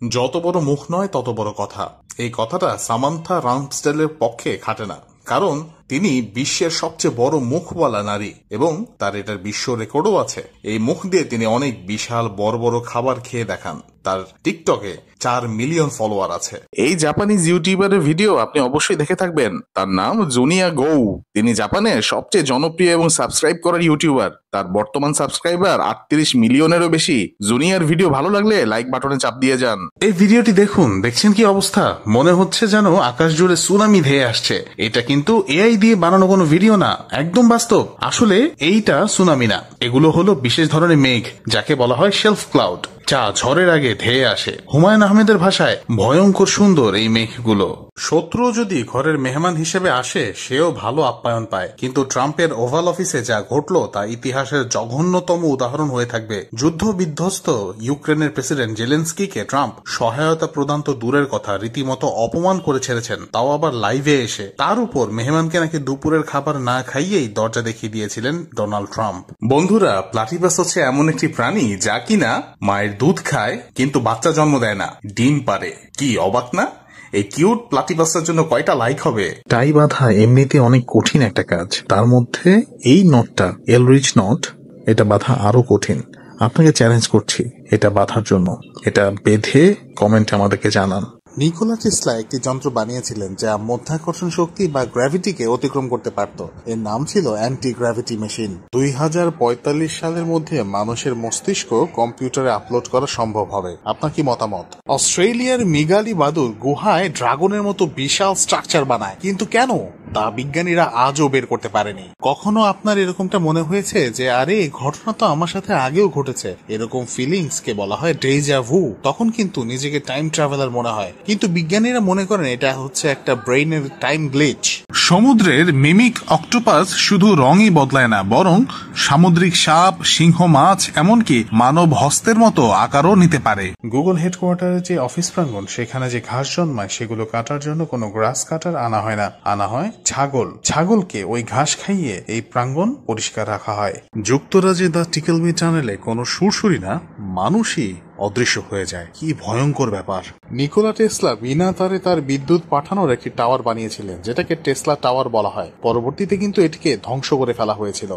যত বড় মুখ নয় তত বড় কথা। এই কথাটা সামান্থা রামস্ডেলের পক্ষে খাটে না, কারণ তিনি বিশ্বের সবচেয়ে বড় মুখওয়ালা নারী এবং তার এটার বিশ্ব রেকর্ডও আছে। এই মুখ দিয়ে তিনি অনেক বিশাল বড় বড় খাবার খেয়ে দেখান। তার টিকটকে 4 মিলিয়ন ফলোয়ার আছে। এই জাপানিজ ইউটিউবারের ভিডিও আপনি অবশ্যই দেখে থাকবেন। তার নাম জুনিয়া গৌ। তিনি জাপানের সবচেয়ে জনপ্রিয় এবং সাবস্ক্রাইব করার ইউটিউবার। তার বর্তমান সাবস্ক্রাইবার 38 মিলিয়নেরও বেশি। জুনিয়ার ভিডিও ভালো লাগলে লাইক বাটনে চাপ দিয়ে যান। এই ভিডিওটি দেখুন, দেখছেন কি অবস্থা? মনে হচ্ছে যেন আকাশ জুড়ে সুনামি ধেয়ে আসছে। এটা কিন্তু এআই দিয়ে বানানো কোনো ভিডিও না, একদম বাস্তব। আসলে এইটা সুনামি না, এগুলো হলো বিশেষ ধরনের মেঘ, যাকে বলা হয় শেলফ ক্লাউড, যা ঝড়ের আগে ধেয়ে আসে। হুমায়ুন আহমেদের ভাষায় ভয়ঙ্কর সুন্দর এই মেঘগুলো। শত্রু যদি ঘরের মেহমান হিসেবে আসে, সেও ভালো আপ্যায়ন পায়। কিন্তু ট্রাম্পের ওভাল অফিসে যা ঘটলো তা ইতিহাসের জঘন্যতম উদাহরণ হয়ে থাকবে। যুদ্ধ বিধ্বস্ত ইউক্রেনের প্রেসিডেন্ট জেলেন্সকিকে ট্রাম্প সহায়তা প্রদান তো দূরের কথা, রীতিমতো অপমান করে ছেড়েছেন, তাও আবার লাইভে এসে। তার উপর মেহমানকে নাকি দুপুরের খাবার না খাইয়েই দরজা দেখিয়ে দিয়েছিলেন ডোনাল্ড ট্রাম্প। বন্ধুরা, প্লাটিপাস হচ্ছে এমন একটি প্রাণী যা কিনা মায়ের দুধ খায় কিন্তু বাচ্চা জন্ম দেয় না, ডিম পারে। কি অবাক না? এই কিউট প্লাটিপাসের জন্য কয়টা লাইক হবে? টাই বাঁধা এমনিতে অনেক কঠিন একটা কাজ, তার মধ্যে এই নটটা, এলরিচ নট, এটা বাঁধা আরো কঠিন। আপনাকে চ্যালেঞ্জ করছি এটা বাঁধার জন্য। এটা বেঁধে কমেন্টে আমাদেরকে জানান। নিকোলা টেসলা একটি যন্ত্র বানিয়েছিলেন যা মধ্যাকর্ষণ শক্তি বা গ্র্যাভিটিকে অতিক্রম করতে পারত। এর নাম ছিল অ্যান্টি গ্র্যাভিটি মেশিন। 2045 সালের মধ্যে মানুষের মস্তিষ্ক কম্পিউটারে আপলোড করা সম্ভব হবে। আপনার কি মতামত? অস্ট্রেলিয়ার মিগালি বাদুর গুহায় ড্রাগনের মতো বিশাল স্ট্রাকচার বানায়, কিন্তু কেন তা বিজ্ঞানীরা আজও বের করতে পারেনি। কখনো আপনার এরকমটা মনে হয়েছে যে আরে ঘটনা তো আমার সাথে আগেও ঘটেছে? এরকম ফিলিংস কে বলা হয় ডেজা ভু। তখন কিন্তু নিজেকে টাইম ট্রাভেলার মনে হয়, কিন্তু বিজ্ঞানীরা মনে করেন এটা হচ্ছে একটা ব্রেইনের টাইম গ্লিচ। সমুদ্রের মিমিক অক্টোপাস শুধু রঙই বদলায় না, বরং সামুদ্রিক সাপ, সিংহ মাছ, এমনকি মানব হস্তের মতো আকারও নিতে পারে। গুগল হেডকোয়ার্টারের যে অফিস প্রাঙ্গণ, সেখানে যে ঘাস জন্মায় সেগুলো কাটার জন্য কোনো গ্রাস কাটার আনা হয় না, আনা হয় ছাগল। ছাগলকে ওই ঘাস খাইয়ে এই প্রাঙ্গণ পরিষ্কার রাখা হয়। যুক্তরাজ্যে দ্য টিকেলবি টানেলে কোনো সুরসুরি না, মানুষই অদৃশ্য হয়ে যায়। কি ভয়ঙ্কর ব্যাপার! নিকোলা টেসলা বিনা তারে তার বিদ্যুৎ পাঠানোর একটি টাওয়ার বানিয়েছিলেন, যেটাকে টেসলা টাওয়ার বলা হয়। পরবর্তীতে কিন্তু এটিকে ধ্বংস করে ফেলা হয়েছিল।